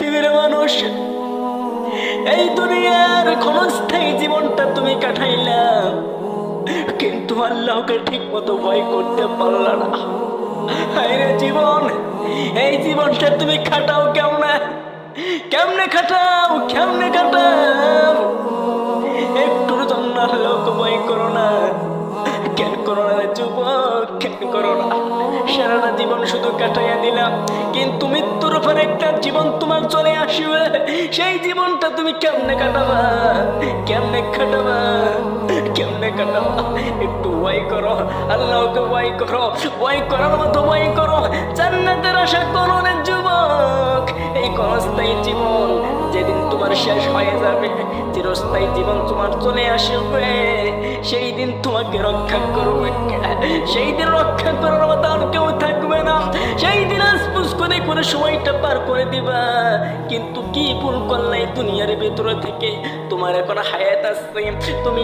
পৃথিবীর মানুষ, এই দুনিয়ার ক্ষণস্থায়ী জীবনটা তুমি কাটাইলা, কিন্তু আল্লাহকে ঠিক মতো ভয় করতে পারলা না। হায়রে জীবন, এই জীবনটা তুমি কাটাও কেমনে, কেমনে কাটাও, কেমনে কাটাও? একটুর জন্য আল্লাহকে ভয় করো না। কেন করো না রে যুবক, কেন করো না? সারাটা জীবন শুধু কাটাইয়া দিলাম, কিন্তু মৃত্যুর উপর একটা জীবন তোমার চলে আসবে। সেই জীবনটা তুমি কেমনে কাটাবা, কেমনে কাটাবা, কেমনে কাটাবা? একটু ভয় করো, আল্লাহকে ভয় করো, ভয় করার মতো ভয় করো, জান্নাতের আশা করো রে যুবক। এই ক্ষণস্থায়ী জীবন যেদিন তোমার শেষ হয়ে যাবে, চিরস্থায়ী জীবন তোমার চলে আসবে, সেই দিন তোমাকে রক্ষা করবে কে? সেই দিন রক্ষা করার মতো আর কেউ থাকবে না। সেই দিন আসপুস করে করে সময়টা পার করে দিবা, কিন্তু কি ভুল করলে দুনিয়ার ভেতরে থেকে? তোমার এখন হায়াত আছে, তুমি